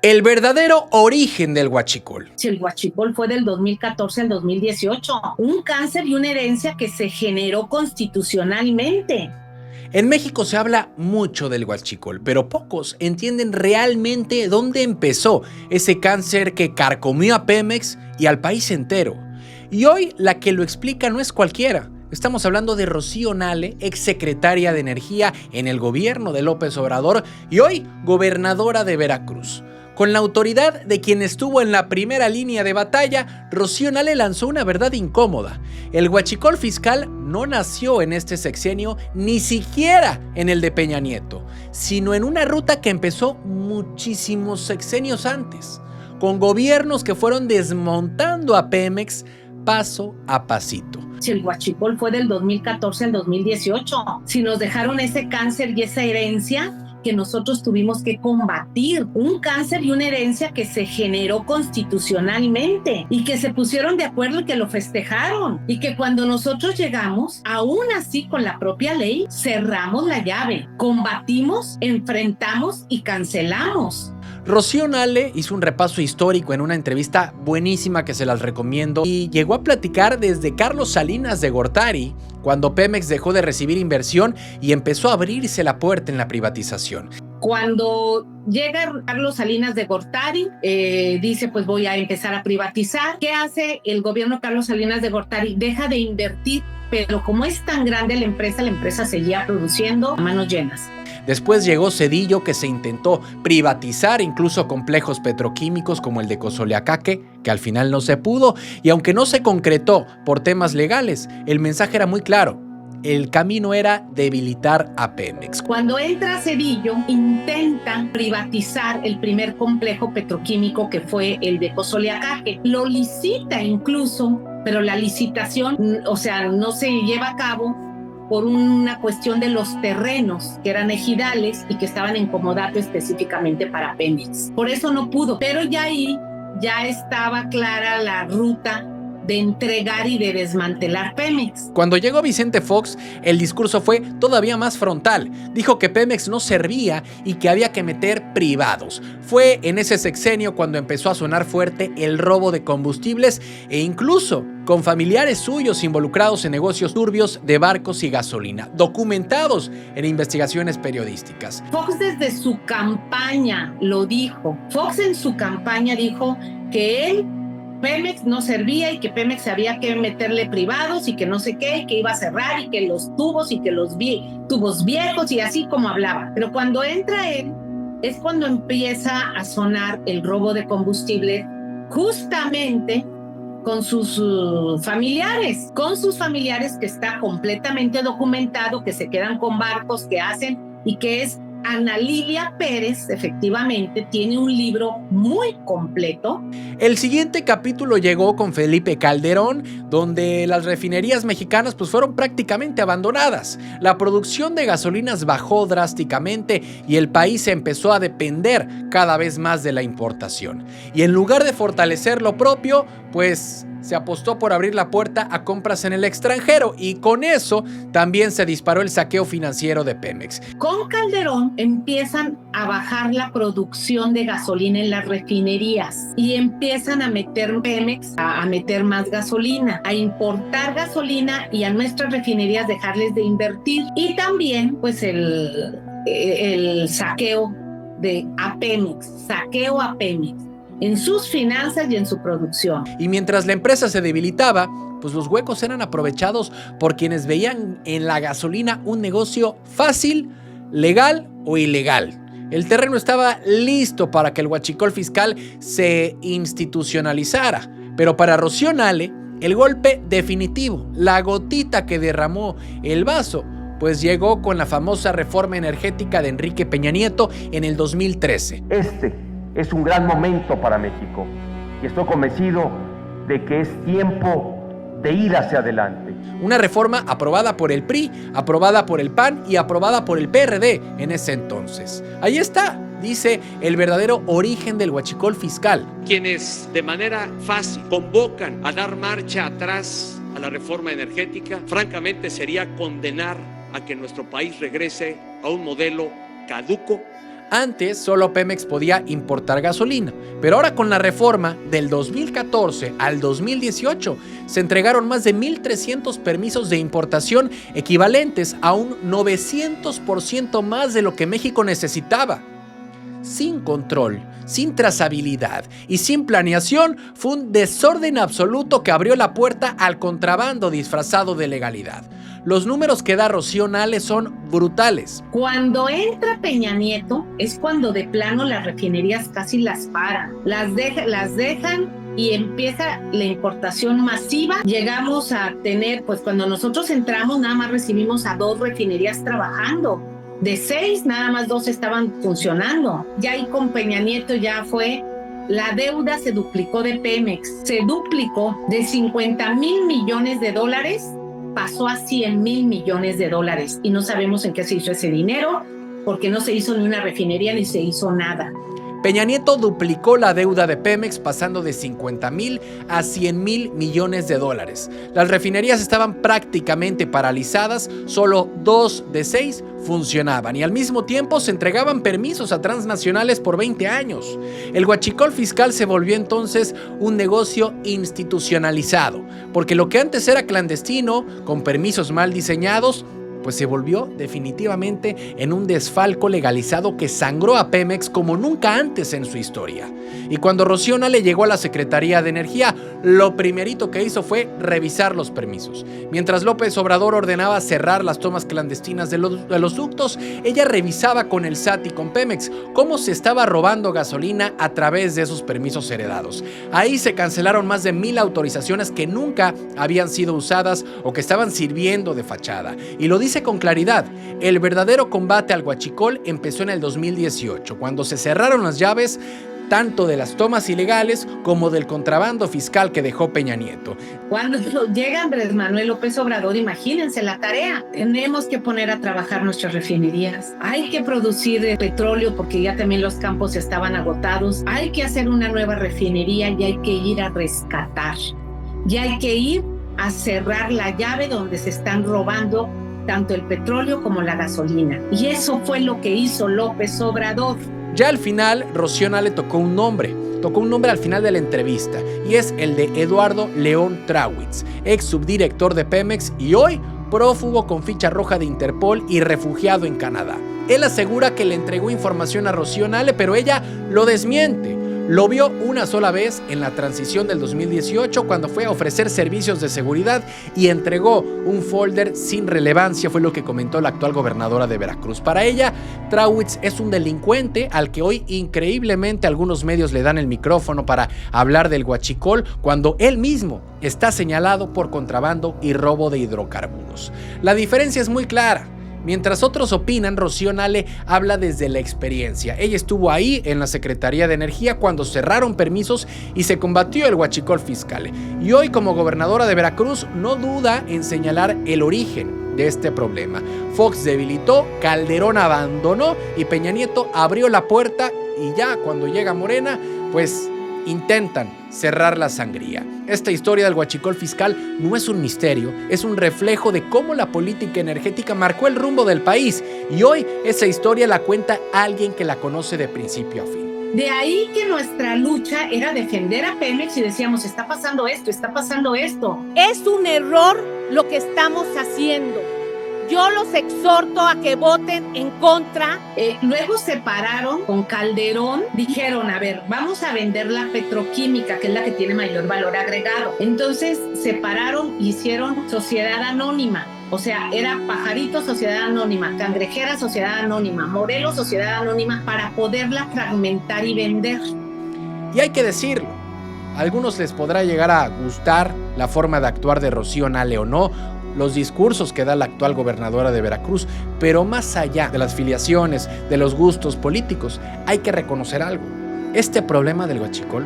El verdadero origen del huachicol. El huachicol fue del 2014 al 2018, un cáncer y una herencia que se generó constitucionalmente. En México se habla mucho del huachicol, pero pocos entienden realmente dónde empezó ese cáncer que carcomió a Pemex y al país entero. Y hoy la que lo explica no es cualquiera. Estamos hablando de Rocío Nale, exsecretaria de Energía en el gobierno de López Obrador y hoy gobernadora de Veracruz. Con la autoridad de quien estuvo en la primera línea de batalla, Rocío Nale lanzó una verdad incómoda. El huachicol fiscal no nació en este sexenio, ni siquiera en el de Peña Nieto, sino en una ruta que empezó muchísimos sexenios antes, con gobiernos que fueron desmontando a Pemex paso a pasito. El huachicol fue del 2014 al 2018. Si nos dejaron ese cáncer y esa herencia que nosotros tuvimos que combatir, un cáncer y una herencia que se generó constitucionalmente y que se pusieron de acuerdo y que lo festejaron, y que cuando nosotros llegamos, aún así con la propia ley, cerramos la llave, combatimos, enfrentamos y cancelamos. Rocío Nale hizo un repaso histórico en una entrevista buenísima que se las recomiendo y llegó a platicar desde Carlos Salinas de Gortari, cuando Pemex dejó de recibir inversión y empezó a abrirse la puerta en la privatización. Cuando llega Carlos Salinas de Gortari, dice pues voy a empezar a privatizar. ¿Qué hace el gobierno de Carlos Salinas de Gortari? Deja de invertir, pero como es tan grande la empresa seguía produciendo a manos llenas. Después llegó Zedillo, que se intentó privatizar incluso complejos petroquímicos como el de Cozoleacaque, que al final no se pudo, y aunque no se concretó por temas legales, el mensaje era muy claro. El camino era debilitar a Pemex. Cuando entra Zedillo, intenta privatizar el primer complejo petroquímico que fue el de Cozoleacaque. Lo licita incluso, pero la licitación, no se lleva a cabo por una cuestión de los terrenos que eran ejidales y que estaban en comodato específicamente para Pemex. Por eso no pudo, pero ya ahí ya estaba clara la ruta de entregar y de desmantelar Pemex. Cuando llegó Vicente Fox, el discurso fue todavía más frontal. Dijo que Pemex no servía y que había que meter privados. Fue en ese sexenio cuando empezó a sonar fuerte el robo de combustibles e incluso con familiares suyos involucrados en negocios turbios de barcos y gasolina, documentados en investigaciones periodísticas. Fox desde su campaña lo dijo. Fox en su campaña dijo que Pemex no servía y que Pemex había que meterle privados y que no sé qué, y que iba a cerrar y que los tubos y que los tubos viejos y así como hablaba. Pero cuando entra él es cuando empieza a sonar el robo de combustible justamente con sus familiares, que está completamente documentado, que se quedan con barcos, que hacen y que es Ana Lilia Pérez, efectivamente, tiene un libro muy completo. El siguiente capítulo llegó con Felipe Calderón, donde las refinerías mexicanas fueron prácticamente abandonadas. La producción de gasolinas bajó drásticamente y el país empezó a depender cada vez más de la importación. Y en lugar de fortalecer lo propio, se apostó por abrir la puerta a compras en el extranjero y con eso también se disparó el saqueo financiero de Pemex. Con Calderón empiezan a bajar la producción de gasolina en las refinerías y empiezan a meter Pemex, a meter más gasolina, a importar gasolina y a nuestras refinerías dejarles de invertir. Y también el saqueo a Pemex, en sus finanzas y en su producción. Y mientras la empresa se debilitaba, los huecos eran aprovechados por quienes veían en la gasolina un negocio fácil, legal o ilegal. El terreno estaba listo para que el huachicol fiscal se institucionalizara, pero para Rocío Nale, el golpe definitivo, la gotita que derramó el vaso, llegó con la famosa reforma energética de Enrique Peña Nieto en el 2013. Es un gran momento para México y estoy convencido de que es tiempo de ir hacia adelante. Una reforma aprobada por el PRI, aprobada por el PAN y aprobada por el PRD en ese entonces. Ahí está, dice el verdadero origen del huachicol fiscal. Quienes de manera fácil convocan a dar marcha atrás a la reforma energética, francamente sería condenar a que nuestro país regrese a un modelo caduco, Antes solo Pemex podía importar gasolina, pero ahora con la reforma del 2014 al 2018 se entregaron más de 1,300 permisos de importación equivalentes a un 900% más de lo que México necesitaba. Sin control, sin trazabilidad y sin planeación, fue un desorden absoluto que abrió la puerta al contrabando disfrazado de legalidad. Los números que da Rocío Nale son brutales. Cuando entra Peña Nieto es cuando de plano las refinerías casi las paran, las dejan y empieza la importación masiva. Llegamos a tener, pues cuando nosotros entramos nada más recibimos a 2 refinerías trabajando. De 6, nada más 2 estaban funcionando. Ya ahí con Peña Nieto ya fue, la deuda se duplicó de Pemex. Se duplicó de 50,000 millones de dólares, pasó a 100,000 millones de dólares. Y no sabemos en qué se hizo ese dinero, porque no se hizo ni una refinería ni se hizo nada. Peña Nieto duplicó la deuda de Pemex pasando de 50,000 a 100,000 millones de dólares. Las refinerías estaban prácticamente paralizadas, solo 2 de 6 funcionaban y al mismo tiempo se entregaban permisos a transnacionales por 20 años. El huachicol fiscal se volvió entonces un negocio institucionalizado, porque lo que antes era clandestino, con permisos mal diseñados, pues se volvió definitivamente en un desfalco legalizado que sangró a Pemex como nunca antes en su historia. Y cuando Rocío Nale llegó a la Secretaría de Energía, lo primerito que hizo fue revisar los permisos. Mientras López Obrador ordenaba cerrar las tomas clandestinas de los ductos, ella revisaba con el SAT y con Pemex cómo se estaba robando gasolina a través de esos permisos heredados. Ahí se cancelaron más de 1,000 autorizaciones que nunca habían sido usadas o que estaban sirviendo de fachada. Y lo dice con claridad, el verdadero combate al huachicol empezó en el 2018, cuando se cerraron las llaves tanto de las tomas ilegales como del contrabando fiscal que dejó Peña Nieto. Cuando llega Andrés Manuel López Obrador, imagínense la tarea. Tenemos que poner a trabajar nuestras refinerías. Hay que producir petróleo porque ya también los campos estaban agotados. Hay que hacer una nueva refinería y hay que ir a rescatar. Y hay que ir a cerrar la llave donde se están robando tanto el petróleo como la gasolina. Y eso fue lo que hizo López Obrador. Ya al final, Rocío Nale tocó un nombre al final de la entrevista, y es el de Eduardo León Trawitz, ex subdirector de Pemex y hoy prófugo con ficha roja de Interpol y refugiado en Canadá. Él asegura que le entregó información a Rocío Nale, pero ella lo desmiente. Lo vio una sola vez en la transición del 2018 cuando fue a ofrecer servicios de seguridad y entregó un folder sin relevancia, fue lo que comentó la actual gobernadora de Veracruz. Para ella, Trawitz es un delincuente al que hoy increíblemente algunos medios le dan el micrófono para hablar del huachicol cuando él mismo está señalado por contrabando y robo de hidrocarburos. La diferencia es muy clara. Mientras otros opinan, Rocío Nale habla desde la experiencia. Ella estuvo ahí en la Secretaría de Energía cuando cerraron permisos y se combatió el huachicol fiscal. Y hoy, como gobernadora de Veracruz, no duda en señalar el origen de este problema. Fox debilitó, Calderón abandonó y Peña Nieto abrió la puerta y ya cuando llega Morena, pues intentan cerrar la sangría. Esta historia del huachicol fiscal no es un misterio, es un reflejo de cómo la política energética marcó el rumbo del país y hoy esa historia la cuenta alguien que la conoce de principio a fin. De ahí que nuestra lucha era defender a Pemex y decíamos, está pasando esto, está pasando esto. Es un error lo que estamos haciendo. Yo los exhorto a que voten en contra. Luego se pararon con Calderón, dijeron, a ver, vamos a vender la petroquímica, que es la que tiene mayor valor agregado. Entonces se pararon y hicieron sociedad anónima. O sea, era Pajarito, sociedad anónima, Cangrejera, sociedad anónima, Morelos, sociedad anónima, para poderla fragmentar y vender. Y hay que decirlo, a algunos les podrá llegar a gustar la forma de actuar de Rocío Nale o no, los discursos que da la actual gobernadora de Veracruz, pero más allá de las filiaciones, de los gustos políticos, hay que reconocer algo. Este problema del huachicol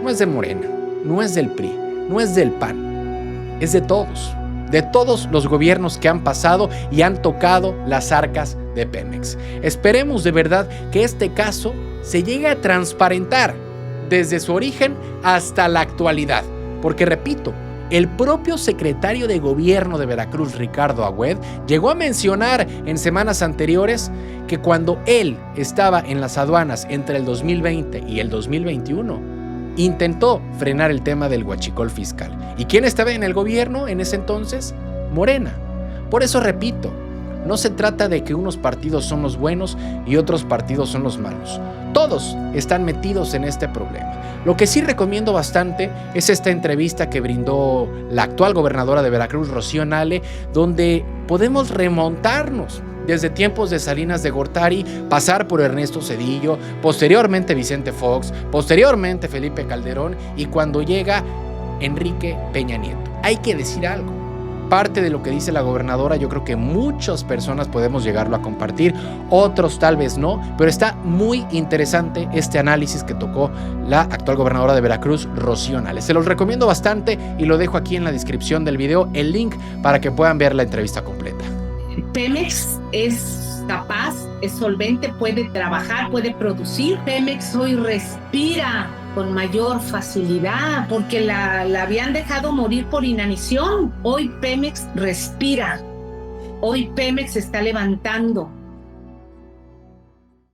no es de Morena, no es del PRI, no es del PAN, es de todos los gobiernos que han pasado y han tocado las arcas de Pemex. Esperemos de verdad que este caso se llegue a transparentar desde su origen hasta la actualidad, porque repito, El propio secretario de Gobierno de Veracruz, Ricardo Agüed, llegó a mencionar en semanas anteriores que cuando él estaba en las aduanas entre el 2020 y el 2021, intentó frenar el tema del huachicol fiscal. ¿Y quién estaba en el gobierno en ese entonces? Morena. Por eso repito, no se trata de que unos partidos son los buenos y otros partidos son los malos. Todos están metidos en este problema. Lo que sí recomiendo bastante es esta entrevista que brindó la actual gobernadora de Veracruz, Rocío Nale, donde podemos remontarnos desde tiempos de Salinas de Gortari, pasar por Ernesto Zedillo, posteriormente Vicente Fox, posteriormente Felipe Calderón y cuando llega Enrique Peña Nieto. Hay que decir algo. Parte de lo que dice la gobernadora, yo creo que muchas personas podemos llegarlo a compartir, otros tal vez no, pero está muy interesante este análisis que tocó la actual gobernadora de Veracruz, Rocío Nale. Se los recomiendo bastante y lo dejo aquí en la descripción del video, el link para que puedan ver la entrevista completa. Pemex es capaz, es solvente, puede trabajar, puede producir. Pemex hoy respira con mayor facilidad porque la habían dejado morir por inanición. Hoy Pemex respira. Hoy Pemex se está levantando.